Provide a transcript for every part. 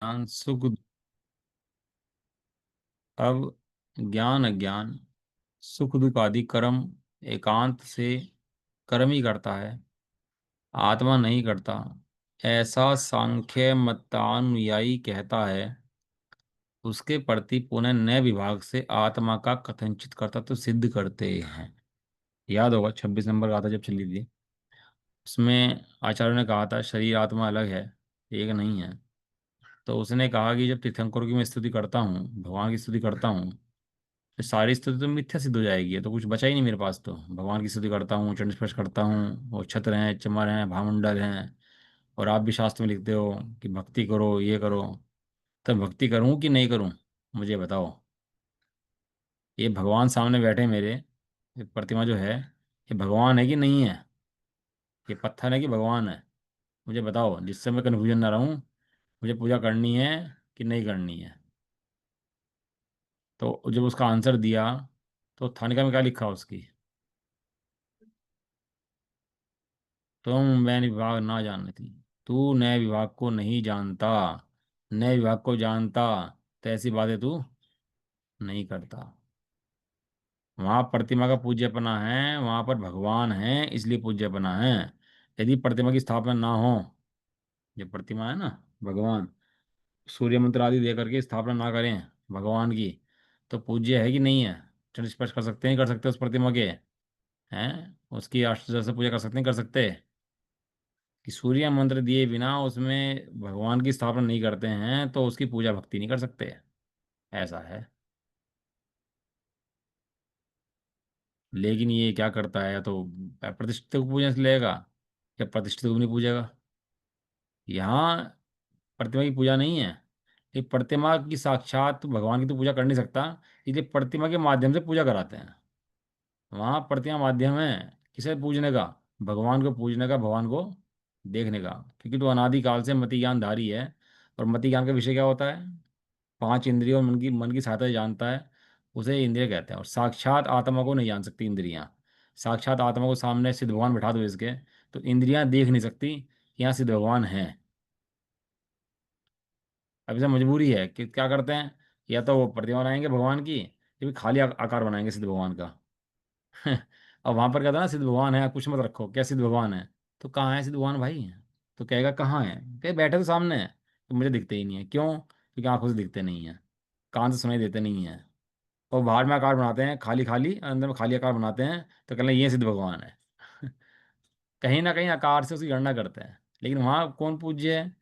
ज्ञान सुख। अब ज्ञान अज्ञान सुख दुख आदि कर्म एकांत से कर्म ही करता है, आत्मा नहीं करता। ऐसा सांख्य मतानुयायी कहता है। उसके प्रति पुनः नए विभाग से आत्मा का कथनचित करता तो सिद्ध करते हैं। याद होगा 26 नंबर गाथा जब चली थी, उसमें आचार्य ने कहा था शरीर आत्मा अलग है, एक नहीं है। तो उसने कहा कि जब तीर्थंकरों की मैं स्तुति करता हूँ, भगवान की स्तुति करता हूँ, तो सारी स्तुति तो मिथ्या सिद्ध हो जाएगी। तो कुछ बचा ही नहीं मेरे पास। तो भगवान की स्तुति करता हूँ, चरण स्पर्श करता हूँ, वो छत्र हैं, चमर हैं, भामंडल हैं, और आप भी शास्त्र में लिखते हो कि भक्ति करो, ये करो। तब भक्ति करूँ कि नहीं करूँ, मुझे बताओ। ये भगवान सामने बैठे मेरे, ये प्रतिमा जो है, ये भगवान है कि नहीं है? ये पत्थर है कि भगवान है? मुझे बताओ, जिससे मैं कन्फ्यूजन ना रहूँ। मुझे पूजा करनी है कि नहीं करनी है? तो जब उसका आंसर दिया, तो थानिका में क्या लिखा उसकी? तुम मैं विभाग ना जानती, तू नए विभाग को नहीं जानता। नए विभाग को जानता तो ऐसी बातें तू नहीं करता। वहां प्रतिमा का पूज्यपना है, वहां पर भगवान है इसलिए पूज्यपना है। यदि प्रतिमा की स्थापना ना हो, जो प्रतिमा है ना, भगवान, सूर्य मंत्र आदि दे करके स्थापना ना करें भगवान की, तो पूज्य है कि नहीं है? चरण स्पर्श कर सकते हैं, कर सकते उस प्रतिमा के? हैं उसकी अष्टदश से पूजा कर सकते हैं, कर सकते? कि सूर्य मंत्र दिए बिना उसमें भगवान की स्थापना नहीं करते हैं तो उसकी पूजा भक्ति नहीं कर सकते। ऐसा है। लेकिन ये क्या करता है, या तो प्रतिष्ठित को पूजने से लेगा, या प्रतिष्ठित को भी नहीं पूजेगा। यहाँ प्रतिमा की पूजा नहीं है। ये प्रतिमा की साक्षात भगवान की तो पूजा कर नहीं सकता, इसलिए प्रतिमा के माध्यम से पूजा कराते हैं। वहाँ प्रतिमा माध्यम है किसे पूजने का? भगवान को पूजने का, भगवान को देखने का। क्योंकि तो अनादि काल से मति ज्ञानधारी है। और मति ज्ञान का विषय क्या होता है? पांच इंद्रियों और मन की सहायता से जानता है, उसे इंद्रिय कहते हैं। और साक्षात आत्मा को नहीं जान सकती इंद्रियां। साक्षात आत्मा को सामने सिद्ध भगवान बिठा दो इसके, तो इंद्रियां देख नहीं सकती कि यहाँ सिद्ध भगवान हैं। अब इसे मजबूरी है कि क्या करते हैं, या तो वो प्रतिमा बनाएंगे भगवान की, या फिर खाली आकार बनाएंगे सिद्ध भगवान का। अब वहां पर कहता है ना सिद्ध भगवान है, कुछ मत रखो, क्या सिद्ध भगवान है? तो कहाँ है सिद्ध भगवान भाई? तो कहेगा कहाँ है, कहे बैठे तो सामने है, तो मुझे दिखते ही नहीं है। क्यों? क्योंकि आंखों से दिखते नहीं है, कान से सुनाई देते नहीं है। और बाहर में आकार बनाते हैं खाली खाली, अंदर में खाली आकार बनाते हैं, तो कहते हैं ये सिद्ध भगवान है। कहीं ना कहीं आकार से उसकी गणना करते हैं। लेकिन वहाँ कौन पूज्य है?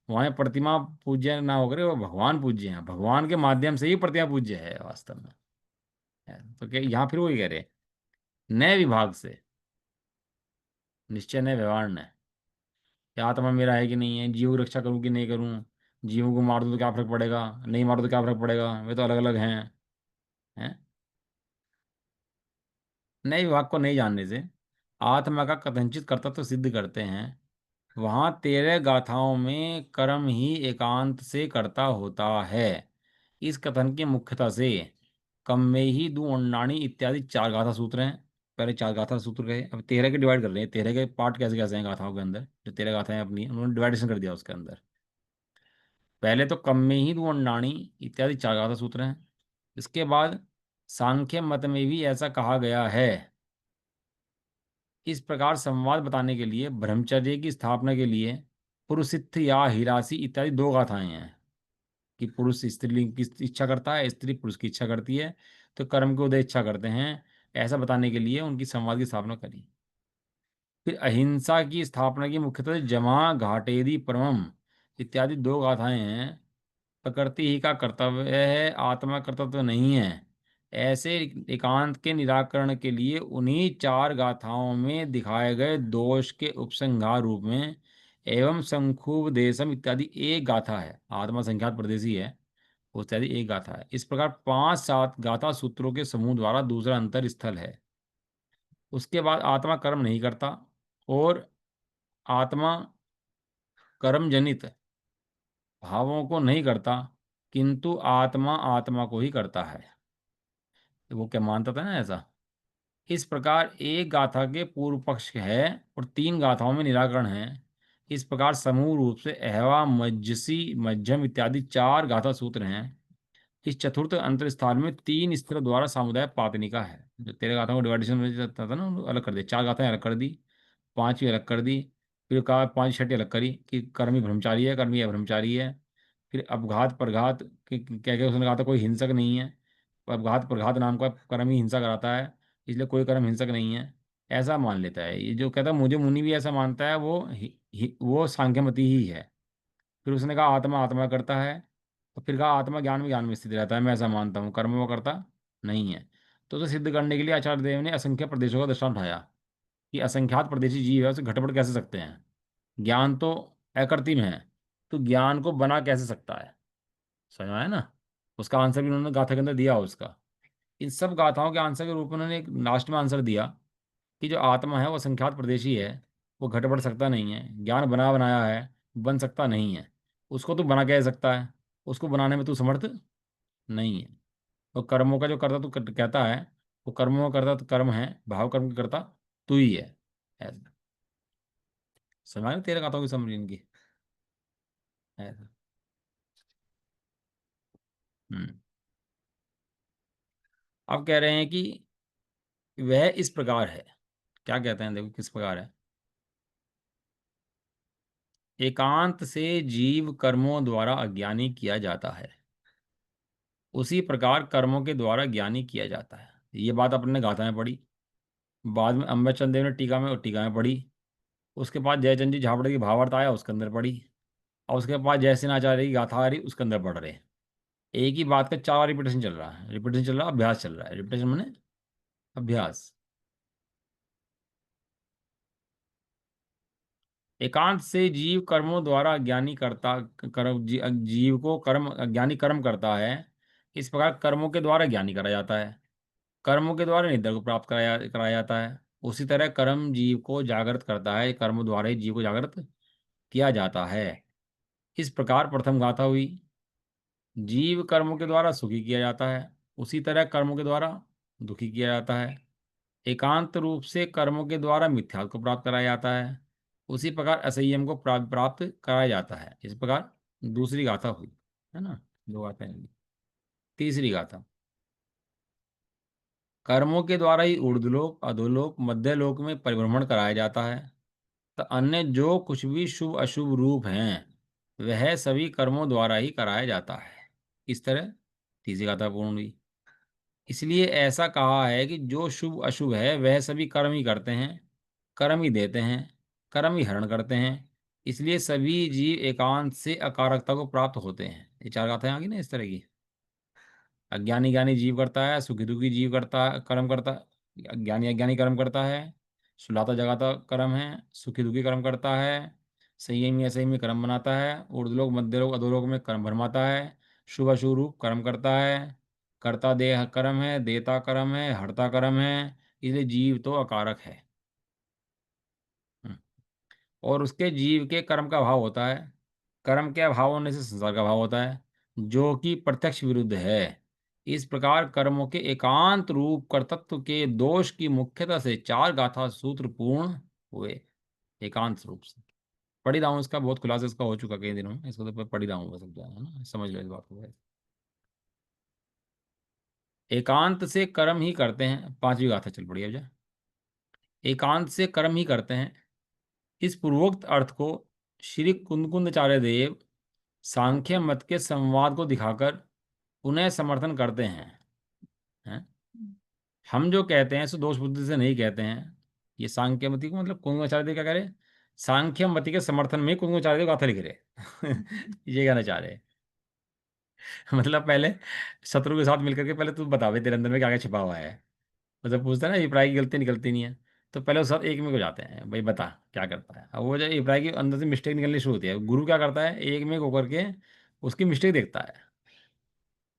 वहाँ प्रतिमा पूज्य ना होकर वो भगवान पूज्य है। भगवान के माध्यम से ही प्रतिमा पूज्य है वास्तव में। तो क्या यहाँ फिर वही कह रहे हैं, नए विभाग से निश्चय नए व्यवहार ने। क्या आत्मा मेरा है कि नहीं है, जीव की रक्षा करूं कि नहीं करूं? जीवों को मार दूं तो क्या फर्क पड़ेगा, नहीं मार दूं तो क्या फर्क पड़ेगा, वे तो अलग अलग हैं। नए विभाग को नहीं जानने से आत्मा का कथनचित कर्तव्य सिद्ध करते हैं। वहां 13 गाथाओं में कर्म ही एकांत से कर्ता होता है। इस कथन की मुख्यता से कम्मेहि दु अंडाणी इत्यादि 4 गाथा सूत्र हैं। पहले 4 गाथा सूत्र गए, अब 13 के डिवाइड कर रहे हैं। 13 के पार्ट कैसे कैसे हैं गाथाओं के अंदर, जो 13 गाथाएं अपनी उन्होंने डिवाइडेशन कर दिया उसके अंदर। पहले तो कम्मेहि दु अंडाणी इत्यादि 4 गाथा सूत्र हैं। इसके बाद सांख्य मत में भी ऐसा कहा गया है। इस प्रकार संवाद बताने के लिए ब्रह्मचर्य की स्थापना के लिए पुरुषित्थ या हिरासी इत्यादि 2 गाथाएं हैं। कि पुरुष स्त्रीलिंग की इच्छा करता है, स्त्री पुरुष की इच्छा करती है, तो कर्म को उदय इच्छा करते हैं। ऐसा बताने के लिए उनकी संवाद की स्थापना करी। फिर अहिंसा की स्थापना की मुख्यतः जमा घाटेदी परमम इत्यादि 2 गाथाएं हैं। प्रकृति ही का कर्तव्य है, आत्मा कर्तव्य नहीं है। ऐसे एकांत के निराकरण के लिए उन्हीं 4 गाथाओं में दिखाए गए दोष के उपसंहार रूप में एवं शंखुपदेशम इत्यादि एक गाथा है। आत्मा संख्यात प्रदेशी है, वो इत्यादि एक गाथा है। इस प्रकार 5-7 गाथा सूत्रों के समूह द्वारा दूसरा अंतर स्थल है। उसके बाद आत्मा कर्म नहीं करता, और आत्मा कर्म जनित भावों को नहीं करता, किंतु आत्मा आत्मा को ही करता है। तो वो क्या मानता था ना ऐसा। इस प्रकार एक गाथा के पूर्व पक्ष है और 3 गाथाओं में निराकरण है। इस प्रकार समूह रूप से अहवा, मज्जसी, मध्यम इत्यादि चार गाथा सूत्र हैं। इस चतुर्थ अंतर स्थान में तीन स्तरों द्वारा समुदाय पातनी का है। जो तेरह गाथाओं को डिवाइडेशन में जाता था ना, उनको अलग कर दिया, चार गाथाएं अलग कर दी, पांचवी अलग कर दी। फिर कहा पांच छठी अलग करी कि कर्मी ब्रह्मचारी है, कर्मी अब्रह्मचारी है। फिर अपघात प्रघात क्या क्या उसने कहा था, कोई हिंसक नहीं है। अपघात प्रघात नाम का कर्म ही हिंसा कराता है, इसलिए कोई कर्म हिंसक नहीं है, ऐसा मान लेता है। ये जो कहता है मुझे मुनि भी ऐसा मानता है, वो सांख्यमति ही है। फिर उसने कहा आत्मा आत्मा करता है। तो फिर कहा आत्मा ज्ञान में स्थित रहता है, मैं ऐसा मानता हूँ, कर्म वो करता नहीं है। तो उसे सिद्ध करने के लिए आचार्य देव ने असंख्य प्रदेशों का दृष्टांत उठाया कि असंख्यात प्रदेशी जीव है, उसे घटपट कैसे सकते हैं। ज्ञान तो अकृत्रिम है, तो ज्ञान को बना कैसे सकता है। समझ में आया ना। उसका आंसर भी उन्होंने गाथा के अंदर दिया उसका। इन सब गाथाओं के आंसर के रूप में उन्होंने एक लास्ट में आंसर दिया कि जो आत्मा है वो असंख्यात प्रदेशी है, वो घट बढ़ सकता नहीं है, ज्ञान बना बनाया है, बन सकता नहीं है। उसको तू बना कह सकता है, उसको बनाने में तू समर्थ नहीं है। तो कर्मों का जो करता तू कहता है, वो कर्मों का करता तो कर्म है, भाव कर्म का करता तू ही है। ऐसा समझ में तेरे गाथाओं की समझ इनकी। ऐसा। हम्म। अब कह रहे हैं कि वह इस प्रकार है। क्या कहते हैं, देखो किस प्रकार है। एकांत से जीव कर्मों द्वारा अज्ञानी किया जाता है, उसी प्रकार कर्मों के द्वारा ज्ञानी किया जाता है। ये बात अपने ने गाथा में पढ़ी, बाद में अम्बेचंद देव ने टीका में पढ़ी। उसके बाद जयचंद जी झापड़े की भावार्थ आया, उसके अंदर पढ़ी। और उसके बाद जयसेन आचार्य की गाथा आ रही, उसके अंदर पढ़ रहे हैं। एक ही बात का चार रिपीटेशन चल रहा है, रिपीटेशन चल रहा है, अभ्यास चल रहा है। रिपीटेशन मैंने अभ्यास। एकांत से जीव कर्मों द्वारा ज्ञानी करता जीव को कर्म ज्ञानी कर्म करता है। इस प्रकार कर्मों के द्वारा ज्ञानी करा जाता है, कर्मों के द्वारा निद्रा को प्राप्त कराया जाता है। उसी तरह कर्म जीव को जागृत करता है, कर्म द्वारा ही जीव को जागृत किया जाता है। इस प्रकार प्रथम गाथा हुई, जीव कर्मों के द्वारा सुखी किया जाता है, उसी तरह कर्मों के द्वारा दुखी किया जाता है। एकांत रूप से कर्मों के द्वारा मिथ्यात्व को प्राप्त कराया जाता है, उसी प्रकार असंयम को प्राप्त कराया जाता है। इस प्रकार दूसरी गाथा हुई, है ना। दो गाथा हैं। तीसरी गाथा, कर्मों के द्वारा ही ऊर्ध्वलोक, अधोलोक, मध्य लोक में परिभ्रमण कराया जाता है। तो अन्य जो कुछ भी शुभ अशुभ रूप हैं, वह सभी कर्मों द्वारा ही कराया जाता है। इस तरह तीसरी गाथा पूर्ण हुई। इसलिए ऐसा कहा है कि जो शुभ अशुभ है वह सभी कर्म ही करते हैं, कर्म ही देते हैं, कर्म ही हरण करते हैं। इसलिए सभी जीव एकांत से अकारकता को प्राप्त होते हैं। ये चार गाथाएं आ गई ना इस तरह की। अज्ञानी ज्ञानी जीव करता है, सुखी दुखी जीव करता कर्म करता, ज्ञानी अज्ञानी कर्म करता है, सुलाता जगाता कर्म है, सुखी दुखी कर्म करता है, संयमी असंयमी कर्म बनाता है, ऊर्ध्वलोक मध्यलोक अधोलोक में कर्म भरमाता है, शुभ अशुभ रूप कर्म करता है, कर्ता देह कर्म है, देता कर्म है, हरता कर्म है। इसलिए जीव तो अकारक है। हम्म। और उसके जीव के कर्म का भाव होता है, कर्म के अभाव होने से संसार का भाव होता है, जो कि प्रत्यक्ष विरुद्ध है। इस प्रकार कर्मों के एकांत रूप कर्तृत्व के दोष की मुख्यता से चार गाथा सूत्र पूर्ण हुए। एकांत रूप से पढ़ी रहा हूँ, इसका बहुत खुलासा इसका हो चुका कई दिनों में, इसको तो पढ़ी रहा हूँ बस, अब जो है ना समझ लो इस बात को। एकांत से कर्म ही करते हैं, पांचवी गाथा चल पड़ी अब जा। एकांत से कर्म ही करते हैं, इस पूर्वोक्त अर्थ को श्री कुंदकुंदाचार्य देव सांख्य मत के संवाद को दिखाकर पुनः समर्थन करते हैं। हम जो कहते हैं सो दोष बुद्धि से नहीं कहते हैं। ये सांख्य मति को मतलब कुंदकुंदाचार्य देव क्या करे, सांख्य मति के समर्थन में कुंदकुंदाचार्य देव गाथा लिख रहे ये कहना चाह रहे हैं। मतलब पहले शत्रु के साथ मिलकर के पहले तू बता भाई तेरे अंदर में क्या क्या छिपा हुआ है। मतलब पूछता है ना इब्राहिम की गलती निकलती नहीं है, तो पहले उस साथ एक में हो जाते हैं, भाई बता क्या करता है। अब वो जब इब्राहिम के अंदर से मिस्टेक निकलनी शुरू होती है, गुरु क्या करता है, एक में होकर के उसकी मिस्टेक देखता है।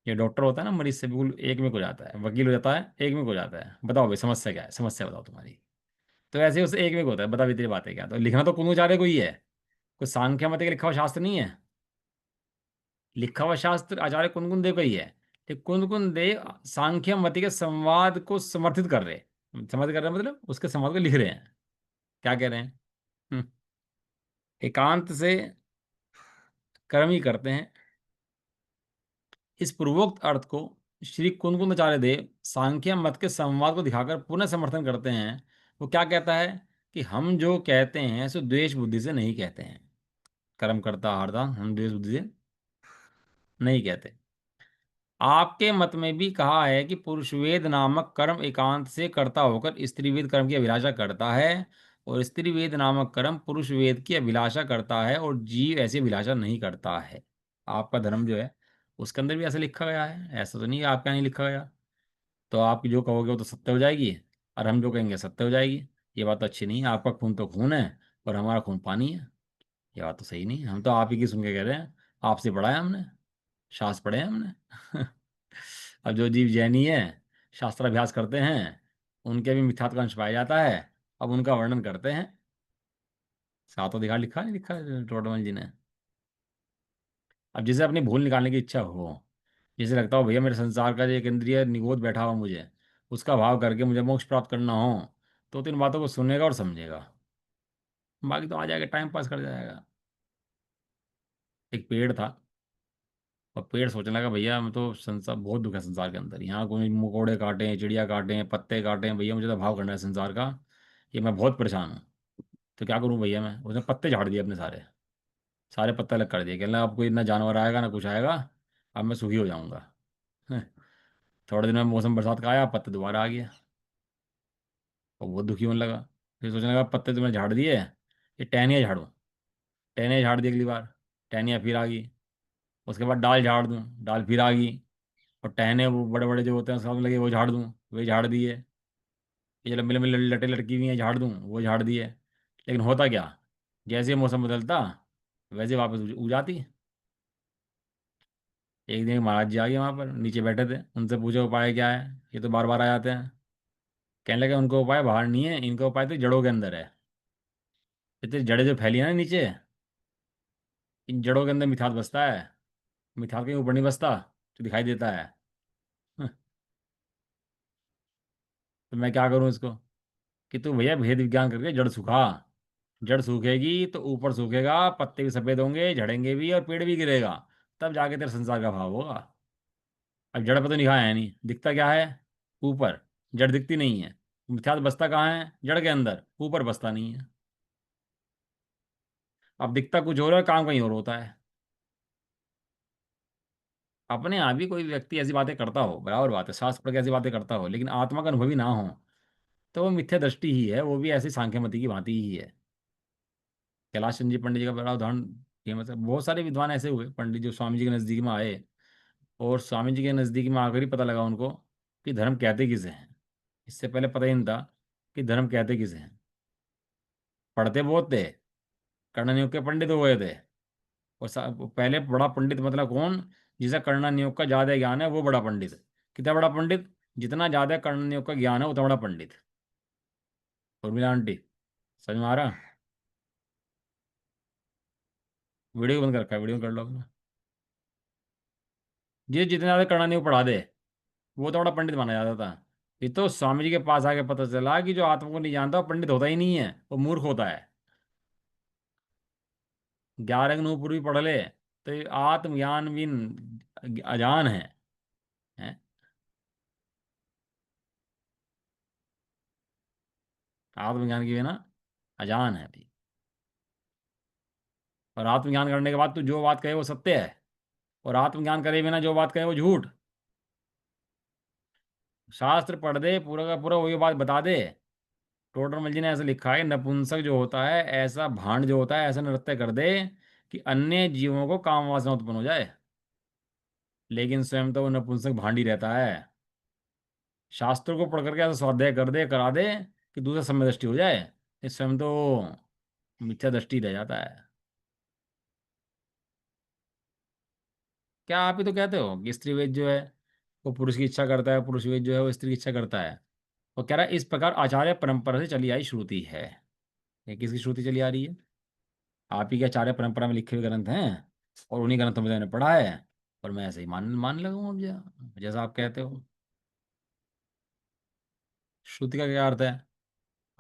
ये डॉक्टर होता है ना, मरीज से बिल्कुल एक में हो जाता है, वकील हो जाता है एक में हो जाता है, बताओ भाई समस्या क्या है, समस्या बताओ तुम्हारी। तो ऐसे ही उससे एक में होता है, बता भी तेरी बात है क्या। तो लिखना तो कुंदुचार्य को ही है, कोई सांख्य मत का लिखा हुआ शास्त्र नहीं है। लिखा हुआ शास्त्र आचार्य कुंदकुंद देव का ही है। ठीक, कुंदकुंद देव सांख्य मति के संवाद को समर्थित कर रहे, समर्थित कर रहे हैं मतलब उसके संवाद को लिख रहे हैं। क्या कह रहे हैं। हम्म, एकांत से कर्म ही करते हैं। इस पूर्वोक्त अर्थ को श्री कुंदकुंदाचार्य देव सांख्य मत के संवाद को दिखाकर पुनः समर्थन करते हैं। वो क्या कहता है कि हम जो कहते हैं सो द्वेष बुद्धि से नहीं कहते हैं। कर्म करता हारदा हम द्वेष बुद्धि से नहीं कहते। आपके मत में भी कहा है कि पुरुष वेद नामक कर्म एकांत से करता होकर स्त्री वेद कर्म की अभिलाषा करता है, और स्त्री वेद नामक कर्म पुरुष वेद की अभिलाषा करता है, और जीव ऐसी अभिलाषा नहीं करता है। आपका धर्म जो है उसके अंदर भी ऐसा लिखा गया है, ऐसा तो नहीं है आपका नहीं लिखा गया। तो आप जो कहोगे वो तो सत्य हो जाएगी, और हम जो कहेंगे सत्य हो जाएगी। ये बात तो अच्छी नहीं है। आपका खून तो खून है और हमारा खून पानी है। ये बात तो सही नहीं है। हम तो आप ही की सुन के कह रहे हैं, आपसे पढ़ा है हमने, शास्त्र पढ़े हैं हमने। अब जो जीव जैनी है, शास्त्राभ्यास करते हैं, उनके भी मिथ्यात्व का अंश पाया जाता है। अब उनका वर्णन करते हैं। सातों दिखा लिखा नहीं लिखा है टोटमल जी ने। अब जिसे अपनी भूल निकालने की इच्छा हो, जिसे लगता हो भैया मेरे संसार का जो एक इंद्रिय निगोद बैठा हुआ मुझे, उसका भाव करके मुझे मोक्ष प्राप्त करना हो, तो तीन बातों को सुनेगा और समझेगा। बाकी तो आ जाएगा, टाइम पास कर जाएगा। एक पेड़ था, और पेड़ सोचने लगा भैया मैं तो संसार बहुत दुख है संसार के अंदर, यहाँ कोई मकोड़े काटे हैं, चिड़िया काटे हैं, पत्ते काटे हैं, भैया मुझे तो भाव करना है संसार का। ये मैं बहुत परेशान हूँ। तो क्या करूँ भैया मैं? उसने पत्ते झाड़ दिए अपने सारे, सारे पत्ते अलग कर दिए। कहने लगा अब कोई ना जानवर आएगा ना कुछ आएगा, अब मैं सुखी हो जाऊंगा। थोड़े दिन में मौसम बरसात का आया, पत्ते दोबारा आ गया, और वो दुखी होने लगा। फिर सोचने लगा पत्ते तो मैंने झाड़ दिए, ये टहनियाँ झाड़ूं। टहनियाँ झाड़ दी अगली बार, टहनियाँ फिर आ गई। उसके बाद डाल झाड़ दूं, डाल फिर आ गई। और टहने वो बड़े बड़े जो होते हैं उसका लगे वो झाड़ दूं, वे झाड़ दिए। ये जो लंबी लंबी लटे लटकी हुई हैं झाड़ दूं, वो झाड़ दिए। लेकिन होता क्या, जैसे ही मौसम बदलता वैसे वापस उग जाती। एक दिन महाराज जी आ गए, वहाँ पर नीचे बैठे थे, उनसे पूछे उपाय क्या है, ये तो बार बार आ जाते हैं। कहने लगे उनको उपाय बाहर नहीं है, इनका उपाय तो जड़ों के अंदर है। इतनी जड़ें जो फैली हैं ना नीचे, इन जड़ों के अंदर मिठास बसता है। मिठास कहीं ऊपर नहीं बसता, तो दिखाई देता है। तो मैं क्या करूं इसको, कि तू भैया भेद विज्ञान करके जड़ सुखा। जड़ सूखेगी तो ऊपर सूखेगा, पत्ते भी सफेद होंगे, झड़ेंगे भी, और पेड़ भी गिरेगा। तब जाके तेरे संसार का भाव होगा। अब जड़ पे तो निगाह है नहीं, दिखता क्या है ऊपर, जड़ दिखती नहीं है। मिथ्यात्व बसता कहाँ है, जड़ के अंदर, ऊपर बसता नहीं है। अब दिखता कुछ और है, काम कहीं और होता है। अपने आप ही कोई व्यक्ति ऐसी बातें करता हो, बराबर बात है, शास्त्र पढ़ के ऐसी बातें करता हो, लेकिन आत्मा का अनुभवी ना हो, तो वो मिथ्या दृष्टि ही है, वो भी ऐसी सांख्यमति की भांति ही है। कैलाश चंद जी पंडित जी का बड़ा उदाहरण फेमस है। बहुत सारे विद्वान ऐसे हुए पंडित जो स्वामी जी के नज़दीक में आए, और स्वामी जी के नज़दीक में आकर ही पता लगा उनको कि धर्म कहते किसे हैं। इससे पहले पता ही नहीं था कि धर्म कहते किसे हैं। पढ़ते बहुत थे, कर्ण नियोग के पंडित हो गए थे। और पहले बड़ा पंडित मतलब कौन, जिसे कर्ण नियोग का ज़्यादा ज्ञान है वो बड़ा पंडित। कितना बड़ा पंडित, जितना ज़्यादा कर्ण नियोग का ज्ञान है उतना बड़ा पंडित। उर्मिला आंटी, समझ में आ रहा? वीडियो बंद कर रखा है, वीडियो कर लो अपना। जितने ज़्यादा कर्ण नियोग पढ़ा दे, वो तो बड़ा पंडित माना जाता था। ये तो स्वामी जी के पास आके पता चला कि जो आत्मा को नहीं जानता वो पंडित होता ही नहीं है, वो मूर्ख होता है। 11 नूपुर भी पढ़ ले तो ये आत्मज्ञान भी अजान है? आत्मज्ञान की बिना अजान है अभी। और आत्मज्ञान करने के बाद तू जो बात कहे वो सत्य है, और आत्मज्ञान करे बिना जो बात कहे वो झूठ। शास्त्र पढ़ दे पूरा का पूरा वही बात बता दे। टोडरमल जी ने ऐसा लिखा है, नपुंसक जो होता है ऐसा भांड जो होता है ऐसा नृत्य कर दे कि अन्य जीवों को काम वासना उत्पन्न हो जाए, लेकिन स्वयं तो वो नपुंसक भांड ही रहता है। शास्त्रों को पढ़ करके ऐसा स्वाध्याय कर दे करा दे कि दूसरा समय दृष्टि हो जाए, ये स्वयं तो मिथ्या दृष्टि रह जाता है। क्या आप ही तो कहते हो कि स्त्रीवेद जो है वो पुरुष की इच्छा करता है, पुरुष वेद जो है वो स्त्री की इच्छा करता है। वो कह रहा है इस प्रकार आचार्य परंपरा से चली आई श्रुति है। ये किसकी श्रुति चली आ रही है? आप ही के आचार्य परंपरा में लिखे हुए ग्रंथ हैं, और उन्हीं ग्रंथों में मैंने पढ़ा है, और मैं ऐसे ही मान मान लगूंगा अब जैसा आप कहते हो। श्रुति का क्या अर्थ है?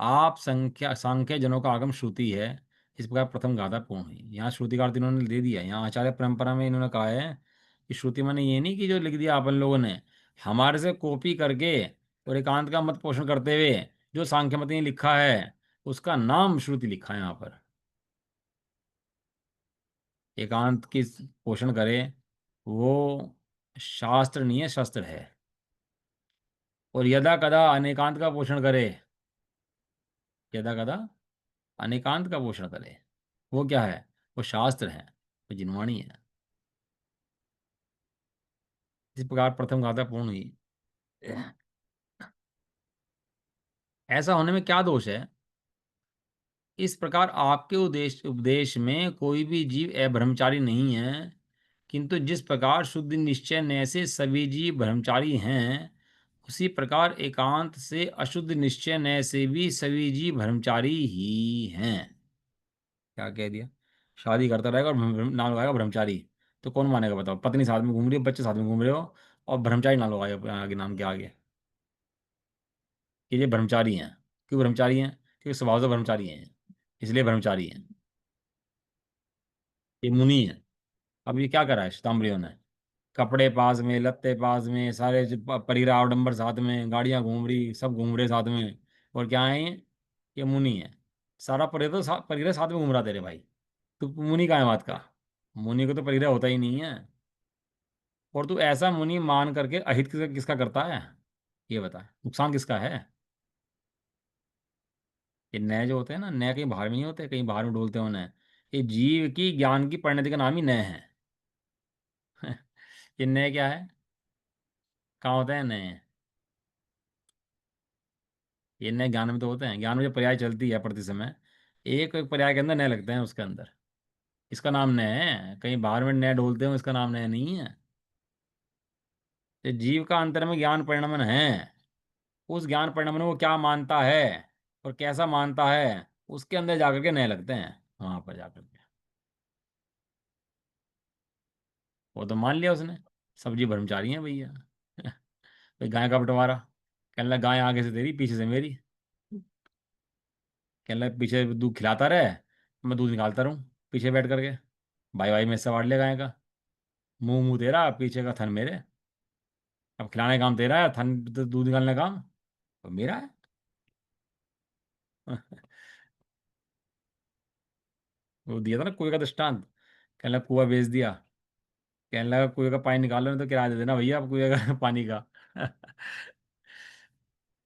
आप संख्या सांख्य जनों का आगम श्रुति है, इस प्रकार प्रथम गाथा पूर्ण हुई। यहाँ श्रुति का अर्थ इन्होंने दे दिया। यहाँ आचार्य परंपरा में इन्होंने कहा है कि श्रुति माने ये नहीं कि जो लिख दिया अपन लोगों ने, हमारे से कॉपी करके और एकांत का मत पोषण करते हुए जो सांख्य मत ने लिखा है उसका नाम श्रुति लिखा है यहाँ पर। एकांत की पोषण करे वो शास्त्र नहीं है, शस्त्र है। और यदा कदा अनेकांत का पोषण करे, यदा कदा अनेकांत का पोषण करे, वो क्या है? वो शास्त्र है, वो जिनवाणी है। इस प्रकार प्रथम गाथा पूर्ण हुई। ऐसा होने में क्या दोष है? इस प्रकार आपके उपदेश उपदेश में कोई भी जीव अब्रह्मचारी नहीं है, किंतु जिस प्रकार शुद्ध निश्चय नय से सभी जीव ब्रह्मचारी हैं, उसी प्रकार एकांत से अशुद्ध निश्चय नय से भी सभी जीव ब्रह्मचारी ही हैं। क्या कह दिया? शादी करता रहेगा और नाम लगाएगा ब्रह्मचारी, तो कौन मानेगा बताओ? पत्नी साथ में घूम रही है, बच्चे साथ में घूम रहे हो, और ब्रह्मचारी नाम लगाएगा आगे, नाम के आगे, कि ये ब्रह्मचारी हैं। क्यों ब्रह्मचारी हैं? क्योंकि स्वभाव से ब्रह्मचारी हैं, इसलिए ब्रह्मचारी हैं। ये मुनि है। अब ये क्या करा है श्वेतांबरियों ने? कपड़े पास में, लत्ते पास में, सारे परिरा आवडंबर साथ में, गाड़ियां घूम रही, सब घूम रहे साथ में। और क्या है ये मुनि है। सारा परिरा तो परिरा साथ में घूम रहा तेरे भाई। तो मुनि का है बात का? मुनि को तो परिरा होता ही नहीं है। और तू ऐसा मुनि मान करके अहित किसका किसका करता है? ये बता, नुकसान किसका है? ये नए जो होते हैं ना, नए कहीं बाहर में नहीं होते, कहीं बाहर में डोलते हैं उन्हें। ये जीव की ज्ञान की परिणति का नाम ही नए है। ये नए क्या है? कहाँ होते हैं नए? ये नए ज्ञान में तो होते हैं। ज्ञान में जो पर्याय चलती है प्रति समय, एक एक पर्याय के अंदर नए लगते हैं उसके अंदर। इसका नाम नए है। कहीं बाहर में नए डोलते हो, इसका नाम नए नहीं है। ये जीव का अंतर में ज्ञान परिणमन है। उस ज्ञान परिणमन में वो क्या मानता है और कैसा मानता है, उसके अंदर जाकर के नए लगते हैं, वहां पर जाकर के। वो तो मान लिया उसने, सब्जी ब्रह्मचारी है भैया। भाई गाय का बंटवारा, कहने लगा गाय आगे से तेरी पीछे से मेरी। कहने लगा पीछे दूध खिलाता रहे, मैं दूध निकालता रहूं पीछे बैठ करके। भाई भाई में से वाड़ लिया गाय का। मुंह मुंह तेरा, पीछे का थन मेरे। अब खिलाने का काम तेरा है, थन तो दूध निकालने का काम तो मेरा है। वो दिया था ना कुएं का दृष्टांत। कहने लगा कुआं बेच दिया। कहने लगा कुएं का पानी निकालो, नहीं तो किराया दे देना भैया आप कुएं का पानी का।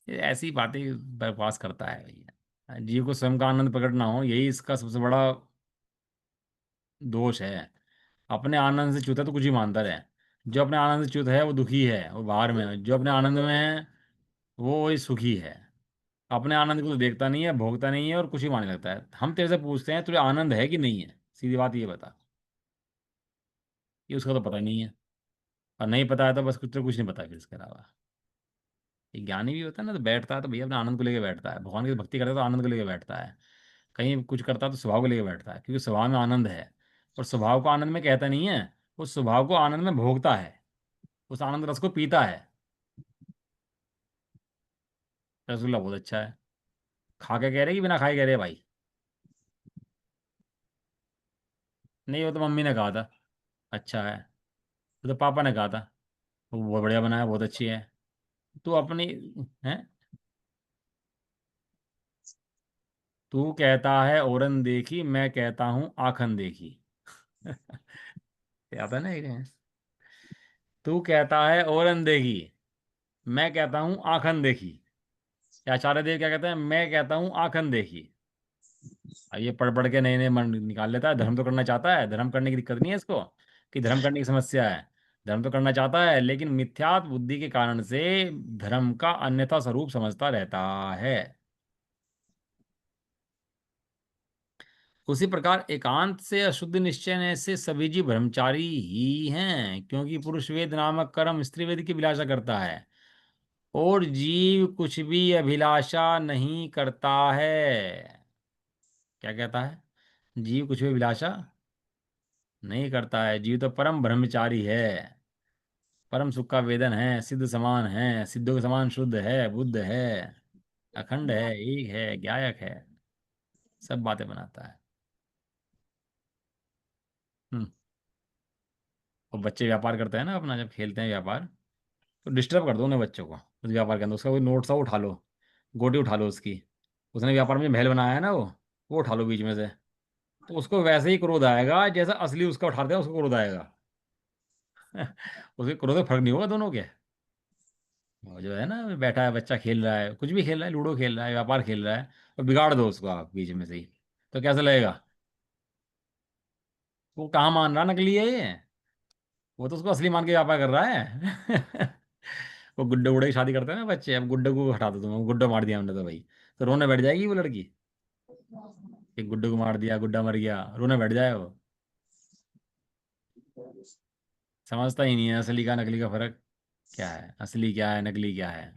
ये ऐसी बातें बकवास करता है भैया। जीव को स्वयं का आनंद प्रकट ना हो, यही इसका सबसे बड़ा दोष है। अपने आनंद से च्युत है तो कुछ ही मानता रहे। जो अपने आनंद से च्युत है वो दुखी है, वो बाहर में है। जो अपने आनंद में है वो वही सुखी है। अपने आनंद को तो देखता नहीं है, भोगता नहीं है, और कुछ ही मानने लगता है। हम तेरे से पूछते हैं तुझे आनंद है कि नहीं है, सीधी बात ये बता। ये उसका तो पता नहीं है। और नहीं पता है तो बस कुछ तो कुछ नहीं पता फिर इसके अलावा। ये ज्ञानी भी होता है ना, तो बैठता है तो भैया अपने आनंद को लेके बैठता है। भगवान की भक्ति करता है तो आनंद को लेके बैठता है। कहीं कुछ करता है तो स्वभाव को लेके बैठता है, क्योंकि स्वभाव में आनंद है। और स्वभाव को आनंद में कहता नहीं है, उस स्वभाव को आनंद में भोगता है, उस आनंद रस को पीता है। रसगुल्ला बहुत अच्छा है। खा के कह रहे कि बिना खाए कह रहे भाई? नहीं, वो तो मम्मी ने कहा था अच्छा है। वो तो पापा ने कहा था वो बहुत बढ़िया बनाया, बहुत अच्छी है। तू अपनी है। तू कहता है औरन देखी, मैं कहता हूँ आखन देखी। याद है ना ये? तू कहता है औरन देखी, मैं कहता हूँ आखन देखी। या आचार्य देव क्या कहते हैं? मैं कहता हूँ आखन देखी। अब ये पढ़ पढ़ के नए नए मन निकाल लेता है। धर्म तो करना चाहता है, धर्म करने की दिक्कत नहीं है इसको, कि धर्म करने की समस्या है। धर्म तो करना चाहता है, लेकिन मिथ्यात्व बुद्धि के कारण से धर्म का अन्यथा स्वरूप समझता रहता है। उसी प्रकार एकांत से अशुद्ध निश्चय से सभी जीव ब्रह्मचारी ही हैं, क्योंकि पुरुष वेद नामक कर्म स्त्री वेद की अभिलाषा करता है, और जीव कुछ भी अभिलाषा नहीं करता है। क्या कहता है? जीव कुछ भी अभिलाषा नहीं करता है। जीव तो परम ब्रह्मचारी है, परम सुख का वेदन है, सिद्ध समान है, सिद्धों के समान शुद्ध है, बुद्ध है, अखंड है, एक है, ज्ञायक है, सब बातें बनाता है। हम्म। और बच्चे व्यापार करते हैं ना अपना, जब खेलते हैं व्यापार, तो डिस्टर्ब कर दो उन्हें बच्चों को उस व्यापार के अंदर, उसका कोई नोट सा उठा लो, गोटी उठा लो उसकी, उसने व्यापार में जो महल बनाया है ना वो उठा लो बीच में से, तो उसको वैसे ही क्रोध आएगा जैसा असली उसका उठाते हैं उसको क्रोध आएगा। उसके क्रोध में फर्क नहीं होगा दोनों के। वो जो है ना, बैठा है बच्चा, खेल रहा है, कुछ भी खेल रहा है, लूडो खेल रहा है, व्यापार खेल रहा है, और बिगाड़ दो उसको आप बीच में से ही, तो कैसा लगेगा? वो कहाँ मान रहा नकली है ये, वो तो उसको असली मान के व्यापार कर रहा है। वो गुड्डे गुड्डे की शादी करते हैं ना बच्चे, अब गुड्डे को हटा दो तुम, गुड्डा मार दिया हमने तो भाई, तो रोने बैठ जाएगी वो लड़की, कि गुड्डे को मार दिया, गुड्डा मर गया, रोने बैठ जाए वो। समझता ही नहीं है असली का नकली का फर्क क्या है, असली क्या है नकली क्या है।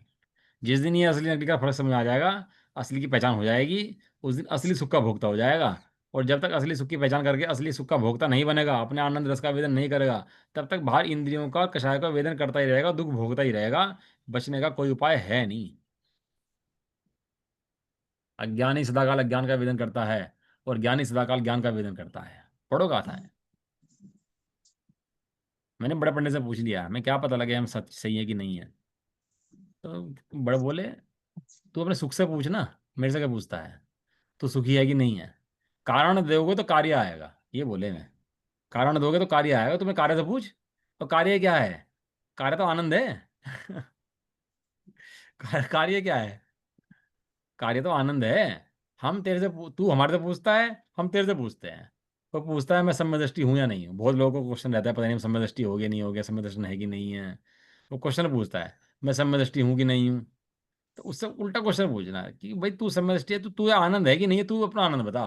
जिस दिन ये असली नकली का फर्क समझ आ जाएगा, असली की पहचान हो जाएगी, उस दिन असली सुख का भोक्ता हो जाएगा। और जब तक असली सुख की पहचान करके असली सुख का भोक्ता नहीं बनेगा, अपने आनंद रस का वेदन नहीं करेगा, तब तक बाहर इंद्रियों का कषाय का वेदन करता ही रहेगा, दुख भोगता ही रहेगा। बचने का कोई उपाय है नहीं। अज्ञानी सदाकाल अज्ञान का वेदन करता है, और ज्ञानी सदाकाल ज्ञान का वेदन करता है। पढ़ो गाथा है। मैंने बड़े पंडित से पूछ लिया, मैं क्या पता लगे हम सच सही है कि नहीं है। तो बड़े बोले, तू अपने सुख से पूछ ना, मेरे से क्या पूछता है, तू सुखी है कि नहीं है। कारण दोगे तो कार्य आएगा, ये बोले मैं। कारण दोगे तो कार्य आएगा, तुम्हें कार्य से पूछ। तो कार्य क्या है? कार्य तो आनंद है। कार्य क्या है? कार्य तो आनंद है। हम तेरे से तू हमारे से पूछता है, हम तेरे से पूछते हैं। तो पूछता है मैं सम्यदृष्टि हूँ या नहीं हूँ, बहुत लोगों को क्वेश्चन रहता है, पता नहीं सम्यदृष्टि हो गया नहीं हो गया, सम्यदर्शन है कि नहीं है। वो क्वेश्चन पूछता है, मैं सम्यदृष्टि हूँ कि नहीं हूँ। तो उससे उल्टा क्वेश्चन पूछना है कि भाई तू सम्यदृष्टि है, तो तू आनंद है कि नहीं है, तू अपना आनंद बता।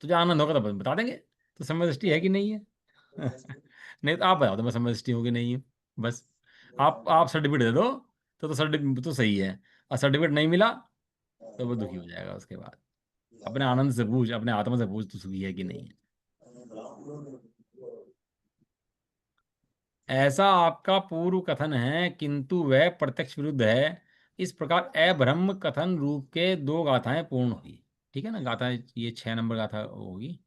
तुझे आनंद होगा तो बता देंगे तो सम्यदृष्टि है कि नहीं है। नहीं तो आप बताओ तो मैं सम्यदृष्टि हूँ कि नहीं हूँ, बस। आप सर्टिफिकेट दे दो, तो सर्टिफिकेट तो सही है, और सर्टिफिकेट नहीं मिला तो वो दुखी हो जाएगा उसके बाद। अपने आनंद से पूछ, अपने आत्मा से पूछ, तू सुखी है कि नहीं है। ऐसा आपका पूर्व कथन है, किंतु वह प्रत्यक्ष विरुद्ध है। इस प्रकार अब्रह्म कथन रूप के दो गाथाएं पूर्ण हुई। ठीक है ना, गाथाएं ये 6 नंबर गाथा होगी।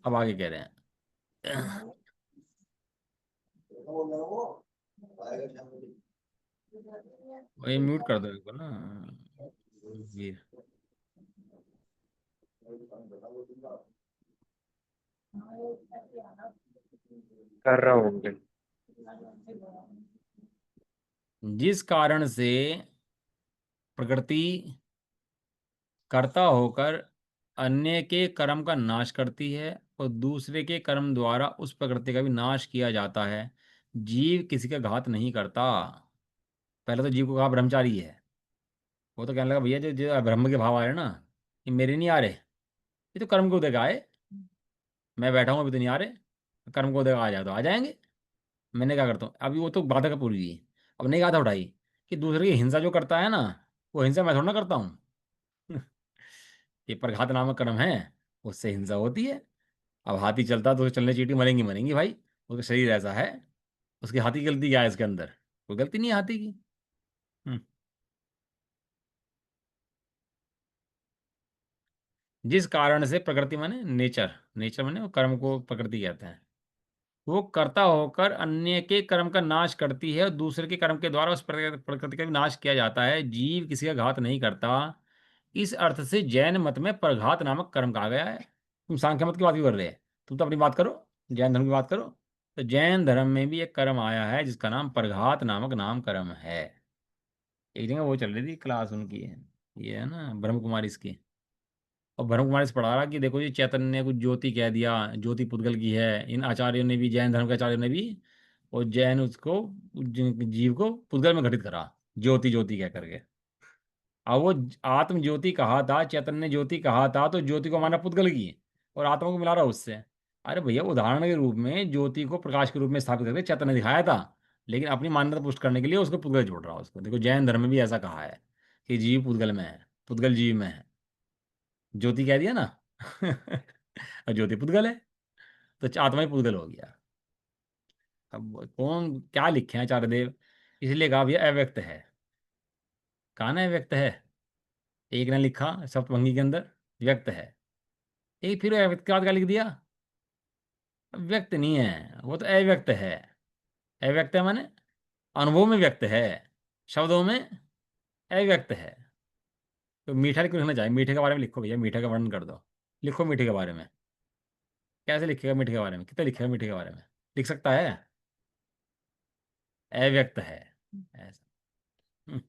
अब आगे कह रहे हैं। ये म्यूट कर दो एक बार ना, वीर। कर रहा हूँ मैं। जिस कारण से प्रकृति कर्ता होकर अन्य के कर्म का नाश करती है, और दूसरे के कर्म द्वारा उस प्रकृति का भी नाश किया जाता है, जीव किसी का घात नहीं करता। पहले तो जीव को कहा ब्रह्मचारी है, वो तो कहने लगा भैया जो जो ब्रह्म के भाव आ रहे ना, ये मेरे नहीं आ रहे, ये तो कर्म को देखा आए। मैं बैठा हूँ अभी तो नहीं आ रहे, कर्म को देखा आ जाए तो आ जाएंगे। मैंने क्या करता हूँ अभी, वो तो बाधा का पूरी हुई। अब नहीं गाथा उठाई कि दूसरे की हिंसा जो करता है ना, वो हिंसा मैं थोड़ा ना करता हूँ। ये प्रघात नामक कर्म है, उससे हिंसा होती है। अब हाथी चलता तो उसे चलने चीटी मरेंगी मरेंगी भाई, उसका शरीर ऐसा है। उसकी हाथी की गलती क्या है इसके अंदर? कोई गलती नहीं है हाथी की। हम्म। जिस कारण से प्रकृति माने नेचर, नेचर माने वो कर्म को प्रकृति कहते हैं, वो कर्ता होकर अन्य के कर्म का नाश करती है, और दूसरे के कर्म के द्वारा उस प्रकृति का भी नाश किया जाता है, जीव किसी का घात नहीं करता। इस अर्थ से जैन मत में प्रघात नामक कर्म कहा गया है। तुम सांख्य मत की बात क्यों कर रहे हैं? तुम तो अपनी बात करो, जैन धर्म की बात करो। तो जैन धर्म में भी एक कर्म आया है जिसका नाम प्रघात नामक नाम कर्म है। एक जगह वो चल रही थी क्लास उनकी, ये है ना ब्रह्म कुमारी इसकी, और ब्रह्म कुमारी से पढ़ा रहा कि देखो ये चैतन्य ने कुछ ज्योति कह दिया, ज्योति पुद्गल की है, इन आचार्यों ने भी, जैन धर्म के आचार्यों ने भी, और जैन उसको जीव को पुद्गल में घटित करा, ज्योति ज्योति कह करके। अब वो आत्म ज्योति कहा था, चैतन्य ज्योति कहा था, तो ज्योति को माना पुद्गल की, और आत्मा को मिला रहा उससे। अरे भैया उदाहरण के रूप में ज्योति को प्रकाश के रूप में स्थापित करके चैतन्य दिखाया था, लेकिन अपनी मान्यता पुष्ट करने के लिए उसको पुद्गल जोड़ रहा है उसको। देखो जैन धर्म में भी ऐसा कहा है कि जीव पुद्गल में है, पुद्गल जीव में है। ज्योति कह दिया ना। और ज्योति पुद्गल है, तो आत्मा ही पुद्गल हो गया। अब कौन क्या लिखे हैं आचार्य देव, इसलिए कहा भैया अव्यक्त है। कहा ना अव्यक्त है, एक ने लिखा सप्तभंगी के अंदर व्यक्त है, एक फिर अव्यक्त के बाद क्या लिख दिया, व्यक्त नहीं है, वो तो अव्यक्त है। अव्यक्त है माने अनुभव में व्यक्त है, शब्दों में अव्यक्त है। तो मीठा क्यों लिखना चाहिए? मीठे के बारे में लिखो भैया, मीठे का वर्णन कर दो। लिखो मीठे के बारे में। कैसे लिखेगा मीठे के बारे में? कितना लिखेगा मीठे के बारे में? लिख सकता है? अव्यक्त है ऐसा। हम्म।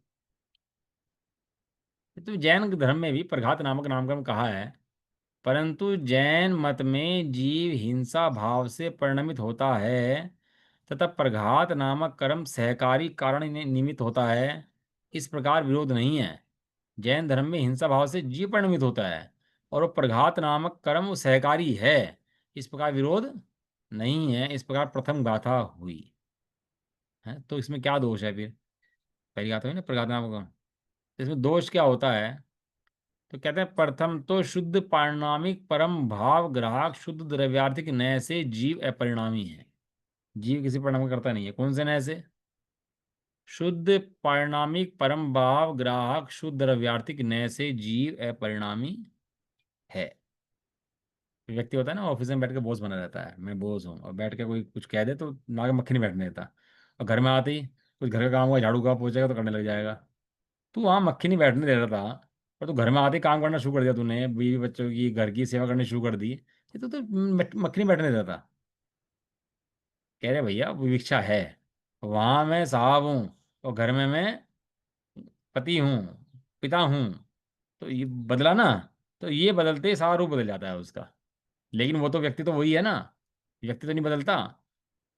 तो जैन धर्म में भी प्रघात नामक नामकरण कहा है, परंतु जैन मत में जीव हिंसा भाव से परिणमित होता है तथा प्रघात नामक कर्म सहकारी कारण निमित्त होता है। इस प्रकार विरोध नहीं है। जैन धर्म में हिंसा भाव से जीव परिणमित होता है और वो प्रघात नामक कर्म वो सहकारी है। इस प्रकार विरोध नहीं है। इस प्रकार प्रथम गाथा हुई है। तो इसमें क्या दोष है फिर? पहली गाथा हुई ना प्रघात नामक कर्म। तो इसमें दोष क्या होता है? तो कहते हैं प्रथम तो शुद्ध पारिणामिक परम भाव ग्राहक शुद्ध द्रव्यार्थिक नय से जीव अपरिणामी है। जीव किसी परिणाम का करता नहीं है। कौन से नय से? शुद्ध पारिणामिक परम भाव ग्राहक शुद्ध द्रव्यार्थिक नय से जीव अपरिणामी है। व्यक्ति होता है ना, ऑफिस में बैठ के बॉस बना रहता है, मैं बॉस हूँ, और बैठ के कोई कुछ कह दे तो नाक में मक्खी नहीं बैठने देता। और घर में आते ही कुछ घर का काम होगा, झाड़ू का पोछेगा तो करने लग जाएगा। तू वहाँ मक्खी नहीं बैठने दे रहा था, और तू घर में आते ही काम करना शुरू कर दिया, तूने बीवी बच्चों की घर की सेवा करनी शुरू कर दी, ये तो मक्खी नहीं बैठने देता। कह रहे भैया विविक्षा है। वहां मैं साहब हूँ और घर में मैं पति हूँ, पिता हूँ। तो ये बदला ना, तो ये बदलते ही सारा रूप बदल जाता है उसका। लेकिन वो तो व्यक्ति तो वही है ना, व्यक्ति तो नहीं बदलता।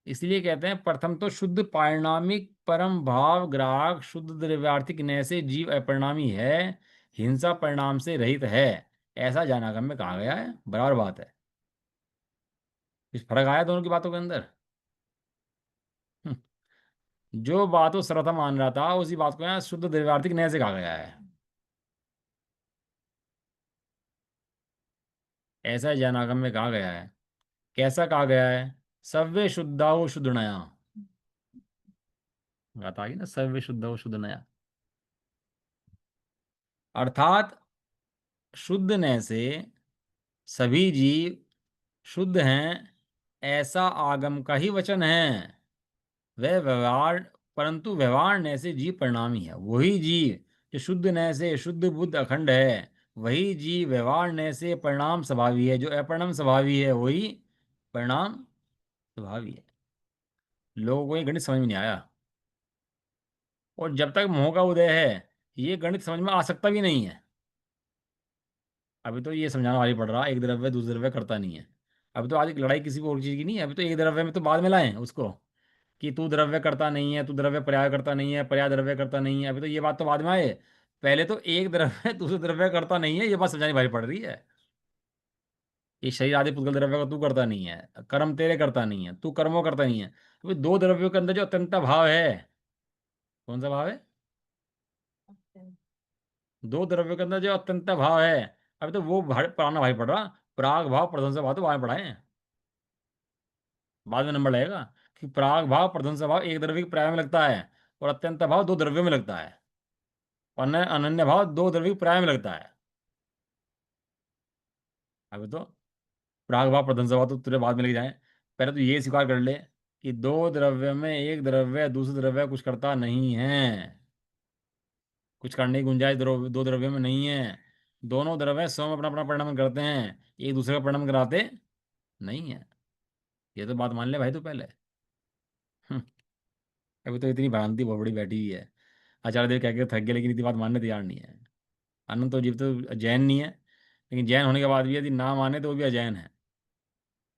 इसलिए कहते हैं प्रथम तो शुद्ध पारिणामिक परम भाव ग्राहक शुद्ध द्रव्यार्थिक नय से जीव अपरिणामी है, हिंसा परिणाम से रहित है। ऐसा जानागम में कहा गया है। बराबर बात है। कुछ फर्क आया दोनों की बातों के अंदर? हम्म, जो बात वो सर्वथा मान रहा था उसी बात को यहाँ शुद्ध द्रव्यार्थिक नय से कहा गया है। ऐसा जानागम में कहा गया है। कैसा कहा गया है? सव्य शुद्धाओ शुद्ध नया। बात आ गई ना, सव्य शुद्धाओ शुद्ध नया। अर्थात शुद्ध नय से सभी जीव शुद्ध हैं, ऐसा आगम का ही वचन है। वह व्यवहार, परंतु व्यवहार नय से जीव परिणामी है। वही जीव जो शुद्ध नय से शुद्ध बुद्ध अखंड है, वही जीव व्यवहार नय से परिणाम स्वभावी है। जो अपरिणाम स्वभावी है वही परिणाम स्वभावी है। लोगों को ये गणित समझ में नहीं आया, और जब तक मोह का उदय है ये गणित समझ में आ सकता भी नहीं है। अभी तो ये समझाना भारी पड़ रहा, एक द्रव्य दूसरे द्रव्य करता नहीं है। अभी तो आज लड़ाई किसी भी और चीज की नहीं है। अभी तो एक द्रव्य में तो बाद में लाएं उसको, कि तू द्रव्य करता नहीं है, तू द्रव्य पर्याय करता नहीं है, पर्याय द्रव्य करता नहीं है। अभी तो ये बात तो बाद में आए। पहले तो एक द्रव्य दूसरे द्रव्य करता नहीं है, ये बात समझानी भारी पड़ रही है। ये शरीर आदि पुद्गल द्रव्य का तू करता नहीं है, कर्म तेरे करता नहीं है, तू कर्मों करता नहीं है। अभी दो द्रव्यों के अंदर जो अत्यंत भाव है, कौन सा भाव है? दो द्रव्यों के अंदर जो अत्यंत भाव है, अभी तो वो पढ़ाना भाई पड़ रहा। प्राग भाव प्रध्वंस भाव तो वहां पढ़ाए, बाद में नंबर लगेगा। कि प्राग भाव प्रध्वंस भाव एक द्रव्य की पर्याय में लगता है, और अत्यंत भाव दो द्रव्यों में लगता है, और अनन्य भाव दो द्रव्य की पर्याय में लगता है। अभी तो प्राग भाव प्रध्वंस भाव तो तुझे बाद में लेके जाए। पहले तो ये स्वीकार कर ले कि दो द्रव्य में एक द्रव्य दूसरे द्रव्य कुछ करता नहीं है। कुछ करने की गुंजाइश दो द्रव्यों में नहीं है। दोनों द्रव्य स्वयं अपना अपना परिणाम करते हैं, एक दूसरे का परिणाम कराते नहीं है। ये तो बात मान ले भाई तू पहले। हम्म, अभी तो इतनी भ्रांति बहुत बड़ी बैठी हुई है। आचार्य देव कह के थक गए, लेकिन इतनी बात मानने तैयार नहीं है। अनंत तो जीव तो जैन नहीं है, लेकिन जैन होने के बाद भी यदि ना माने तो वो भी अजैन है।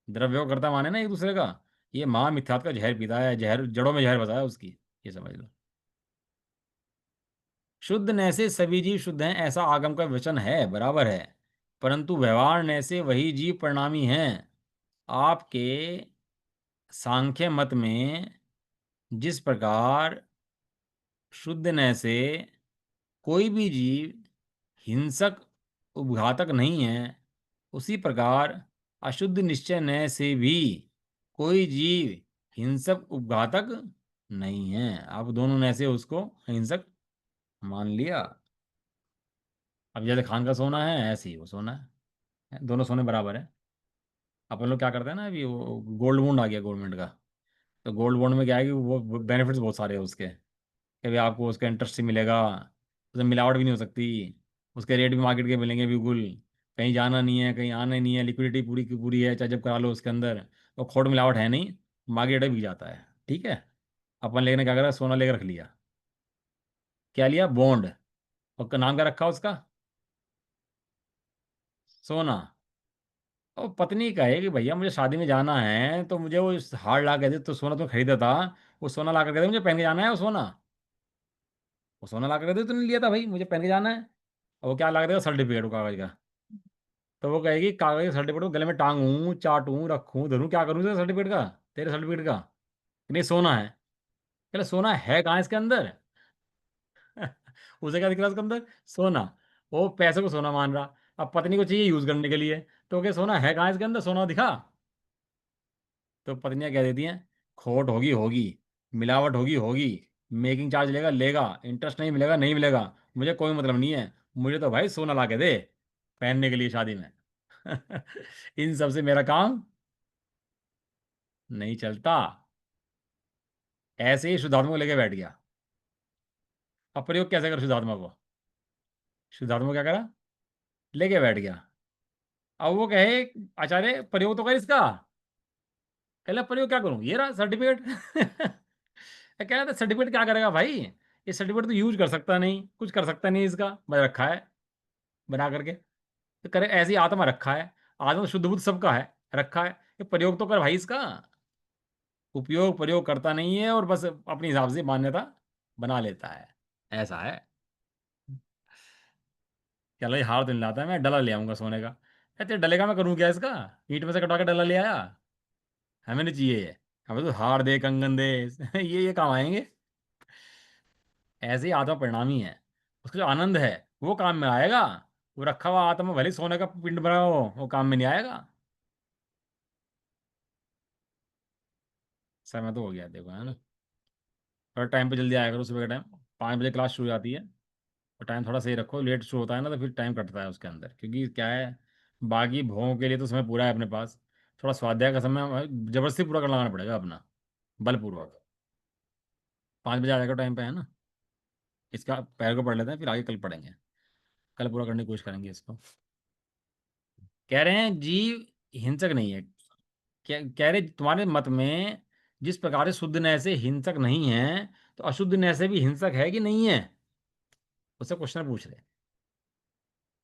द्रव्य को कर्ता माने ना एक दूसरे का, ये महामिथ्यात्व का जहर पीता है, जहर जड़ों में जहर बसा है उसकी। ये समझ लो। शुद्ध नय से सभी जीव शुद्ध हैं, ऐसा आगम का वचन है, बराबर है। परंतु व्यवहार नय से वही जीव परिणामी हैं। आपके सांख्य मत में जिस प्रकार शुद्ध नय से कोई भी जीव हिंसक उपघातक नहीं है, उसी प्रकार अशुद्ध निश्चय नय से भी कोई जीव हिंसक उपघातक नहीं है। आप दोनों नय से उसको हिंसक मान लिया। अब जैसे खान का सोना है ऐसे ही वो सोना है, दोनों सोने बराबर है। अपन लोग क्या करते हैं ना, अभी वो गोल्ड बॉन्ड आ गया गवर्नमेंट का। तो गोल्ड बॉन्ड में क्या है कि वो बेनिफिट्स बहुत सारे हैं उसके, कि भाई आपको उसका इंटरेस्ट ही मिलेगा, उसमें मिलावट भी नहीं हो सकती, उसके रेट भी मार्केट के मिलेंगे बिल्कुल, कहीं जाना नहीं है, कहीं आना नहीं है, लिक्विडिटी पूरी की पूरी है, चाहे जब करा लो उसके अंदर, तो खोट मिलावट है नहीं, मार्केट बिक जाता है। ठीक है। अपन लेने क्या करा, सोना लेकर रख लिया। क्या लिया? बॉन्ड। और का नाम क्या रखा उसका? सोना। और पत्नी कहे कि भैया मुझे शादी में जाना है, तो मुझे वो हार ला के दे, तो सोना तो खरीदा था, वो सोना ला करके दे, मुझे पहन के जाना है वो सोना। वो सोना ला करके दे, तूने लिया था भाई, मुझे पहन के जाना है। और वो क्या ला के देगा? सर्टिफिकेट वो कागज का। तो वो कहेगी कागज के सर्टिफिकेट को गले में टांगूं, चाटूं, रखूं, धरूं, क्या करूं तेरे सर्टिफिकेट का? तेरे सर्टिफिकेट का कि नहीं सोना है? चले सोना है कहाँ इसके अंदर? उसे क्या दिख रहा है उसके अंदर? सोना। वो पैसे को सोना मान रहा। अब पत्नी को चाहिए यूज करने के लिए, तो क्या सोना है कहाँ इसके अंदर? सोना दिखा। तो पत्नियां कह देती हैं, खोट होगी होगी, मिलावट होगी होगी, मेकिंग चार्ज लेगा लेगा, इंटरेस्ट नहीं मिलेगा नहीं मिलेगा, मुझे कोई मतलब नहीं है, मुझे तो भाई सोना ला के दे पहनने के लिए शादी में। इन सब से मेरा काम नहीं चलता। ऐसे ही शुद्धात्मा को लेके बैठ गया। अब प्रयोग कैसे कर शुद्धात्मा को? शुद्धात्मा को क्या करा? लेके बैठ गया। अब वो कहे, आचार्य प्रयोग तो कर इसका। कह रहा प्रयोग क्या करूं, ये रहा सर्टिफिकेट। कह रहा था सर्टिफिकेट क्या करेगा भाई, ये सर्टिफिकेट तो यूज कर सकता नहीं, कुछ कर सकता नहीं, इसका बस रखा है बना करके। तो करे ऐसी आत्मा रखा है, आत्मा तो शुद्ध बुद्ध सबका है, रखा है, ये प्रयोग तो कर भाई इसका। उपयोग प्रयोग करता नहीं है, और बस अपने हिसाब से मान्यता बना लेता है। ऐसा है। चलो ये हार दिन लाता है, मैं डला ले आऊंगा सोने का। कहते डले का मैं करूँ क्या इसका? ईंट में से कटवा के डला ले आया, हमें नहीं चाहिए ये। हमें तो हार दे, कंगन दे। ये काम आएंगे। ऐसे ही आत्मा परिणामी है, उसका जो आनंद है वो काम में आएगा। वो रखा हुआ आत्मा भले ही सोने का पिंड बना हो, वो काम में नहीं आएगा। समय तो हो गया देखो, है ना? थोड़ा टाइम पे जल्दी आया करो, सुबह का टाइम 5 बजे क्लास शुरू हो जाती है। और टाइम थोड़ा सही रखो, लेट शुरू होता है ना तो फिर टाइम कटता है उसके अंदर, क्योंकि क्या है, बाकी भोगों के लिए तो समय पूरा है अपने पास। थोड़ा स्वाध्याय का समय जबरदस्ती पूरा कर लगाना पड़ेगा अपना, बलपूर्वक। 5 बजे आ जाएगा टाइम पे, है ना? इसका पैर को पढ़ लेते हैं, फिर आगे कल पढ़ेंगे। कल पूरा करने की कोशिश करेंगे इसको। कह रहे हैं जीव हिंसक नहीं है। कह रहे तुम्हारे मत में जिस प्रकार से शुद्ध नय से हिंसक नहीं है, तो अशुद्ध नय से भी हिंसक है कि नहीं है? उससे क्वेश्चन पूछ रहे।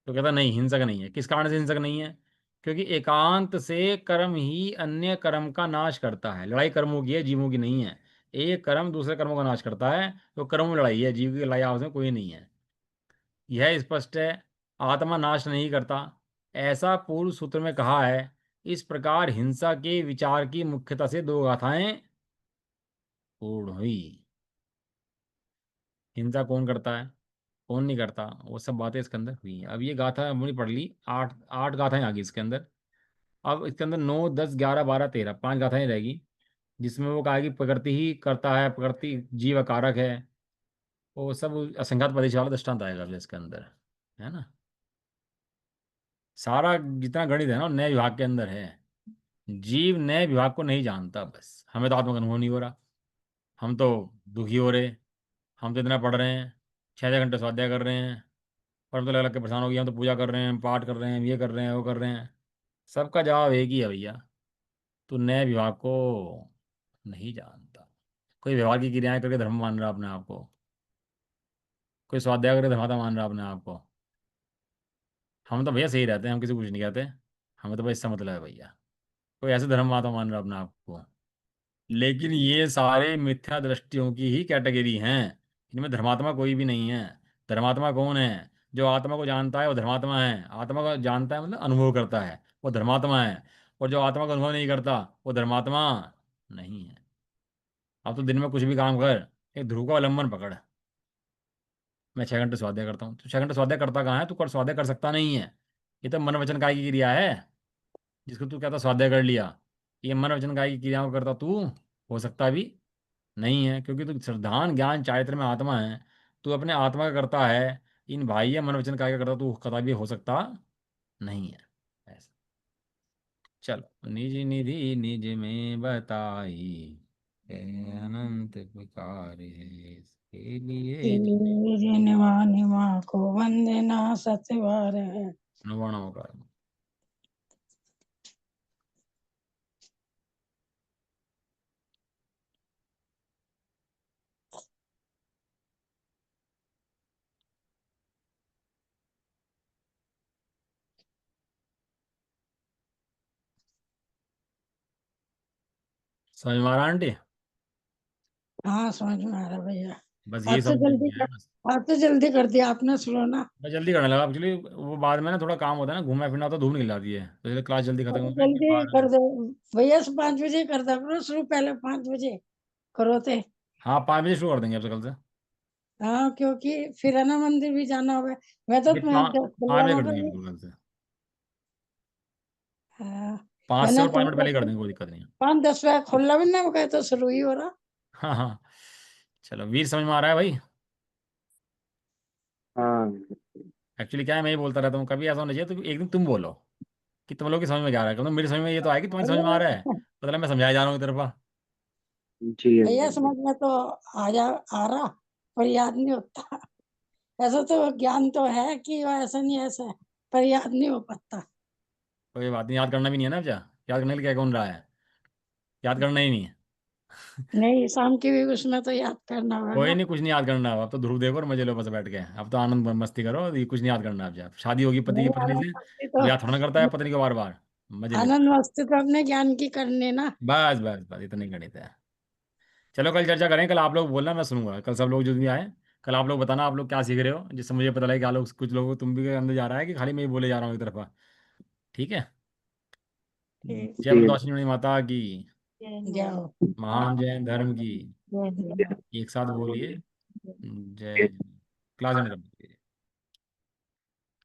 तो कहता नहीं, हिंसक नहीं है। किस कारण से हिंसक नहीं है? क्योंकि एकांत से कर्म ही अन्य कर्म का नाश करता है। लड़ाई कर्मों की है, जीवों की नहीं है। एक कर्म दूसरे कर्मों का नाश करता है, तो कर्मों में लड़ाई है, जीव की लड़ाई आपस में कोई नहीं है। यह स्पष्ट है। आत्मा नाश नहीं करता, ऐसा पूर्व सूत्र में कहा है। इस प्रकार हिंसा के विचार की मुख्यता से दो गाथाएं पूर्ण हुई। हिंसा कौन करता है, कौन नहीं करता, वो सब बातें इसके अंदर हुई हैं। अब ये गाथा हमने पढ़ ली, आठ आठ गाथाएं आ गई इसके अंदर। अब इसके अंदर 9, 10, 11, 12, 13 5 गाथाएं रहेगी, जिसमें वो कहा कि प्रकृति ही करता है, प्रकृति जीव कारक है। वो सब असंघात पदेश वाला दृष्टांत आएगा अभी इसके अंदर, है ना? सारा जितना गणित है ना, वो नए विभाग के अंदर है। जीव नए विभाग को नहीं जानता, बस हमें तो आत्मक अनुभव नहीं हो रहा। हम तो दुखी हो रहे। हम तो इतना पढ़ रहे हैं, 6 6 घंटे स्वाध्याय कर रहे हैं, और हम तो लग लग के परेशान हो गए। हम तो पूजा कर रहे हैं, हम पाठ कर रहे हैं, ये कर रहे हैं, वो कर रहे हैं। सबका जवाब एक ही है भैया, तू नए विभाग को नहीं जानता। कोई व्यवहार की क्रियाएं करके धर्म मान रहा अपने आप को, कोई स्वाध्याय करके धर्माता मान रहा अपने आप को। हम तो भैया सही रहते हैं, हम किसी को कुछ नहीं कहते। हमें तो भाई इससे मतलब है भैया। कोई ऐसे धर्म माता मान रहा अपने आप को। लेकिन ये सारे मिथ्या दृष्टियों की ही कैटेगरी हैं, इनमें धर्मात्मा कोई भी नहीं है। धर्मात्मा कौन है? जो आत्मा को जानता है वो धर्मात्मा है। आत्मा को जानता है मतलब अनुभव करता है, वो धर्मात्मा है। और जो आत्मा का अनुभव नहीं करता, वो धर्मात्मा नहीं है। अब तो दिन में कुछ भी काम कर, एक ध्रुव का अवलंबन पकड़। मैं 6 घंटे स्वाध्याय करता हूँ, तो 6 घंटे स्वाध्याय करता कहाँ है? तू कर स्वाध्याय कर सकता नहीं है। ये तो मन वचन काय की क्रिया है, जिसको तू कहता स्वाध्याय कर लिया। ये मन वचन काय की क्रियाओं को करता तू हो सकता भी नहीं है, क्योंकि तू श्रद्धान ज्ञान चारित्र में आत्मा है। तू अपने आत्मा का करता है, इन बाह्य मन वचन काय का करता तू कदा भी हो सकता नहीं है। ऐसा। चलो, निज निधि निज में बताई, है अनंत विकार है इसके लिए जो। निवा निवा को वंदना सतवार है। नवाणा होगा। समझ में आ रहा आंटी? हाँ समझ में आ रहा भैया। बस ये आज तो समझ में जल्दी नहीं कर, आया बस। आज तो जल्दी कर दिया आपने, सुनो ना। मैं जल्दी करने लगा एक्चुअली, वो बाद में ना थोड़ा काम होता है ना, घूमना फिरना होता है, धूप निकल जाती है, तो इसलिए क्लास जल्दी खत्म तो हो गई कि जल्दी बारह। कर दो भैया, 5 बजे कर दो करो शुरू, पहले 5 बजे करो थे। हाँ, 5 बजे शुरू कर देंगे अब से, कल से। हाँ क्योंकि फिर है ना मंदिर भी जाना होगा। मैं तो नहीं, मैं 5 बजे कर खुलवाऊंगा। देंगे बिल्कुल कल से। हाँ, 5 से वरना और 5 मिनट पहले ही कर देंगे, कोई दिक्कत नहीं है। 5-10 बजे खुला भी नहीं होगा तो शुरू ही हो रहा। हाँ हाँ। चलो, वीर समझ में आ रहा है भाई? हाँ एक्चुअली क्या है, मैं ही बोलता रहता हूँ, कभी ऐसा होना चाहिए तो एक दिन तुम बोलो कि तुम लोग की समझ में क्या आ रहा है, मतलब मेरी समझ में ये तो आया कि तुम्हारी समझ में आ रहा है, मतलब मैं समझाया जा रहा हूँ तेरे पास। जी भैया अंकल। समझ में तो आ रहा, पर याद नहीं होता। ऐसा तो ज्ञान तो है कि वो ऐसा नहीं ऐसा है, पर याद नहीं हो पाता। कोई बात नहीं, याद करना भी नहीं है ना अब जा। याद करने के लिए क्या कौन रहा है? याद करना ही नहीं है। नहीं, शाम की भी उसमें तो याद करना होगा कोई ना। नहीं, कुछ नहीं याद करना, अब तो ध्रुव देखो और मजे लो बस बैठ के, अब तो आनंद मस्ती करो, ये कुछ नहीं याद करना अब जा, शादी होगी पति की नहीं, पत्नी आनंद से, मस्ती अब तो, याद थोड़ा ना करता है पत्नी को बार बार। मजे ले। आनंद मस्ती तो अपने ज्ञान की करनी ना। बस बस बस, इतना ही गणित है। चलो, कल चर्चा करें, कल आप लोग बोलना, मैं सुनूंगा, कल सब लोग जो भी आए। कल आप लोग बताना आप लोग क्या सीख रहे हो, जिससे मुझे पता लगे क्या लोग, कुछ लोग तुम भी के अंदर जा रहा है कि खाली मैं ही बोले जा रहा हूँ एक तरफा। ठीक है। ठीक। जय जी वरदासिनी माता की। जाओ। महान जैन धर्म की। जय जय। एक साथ बोलिए। जय। क्लास एंड कर दो।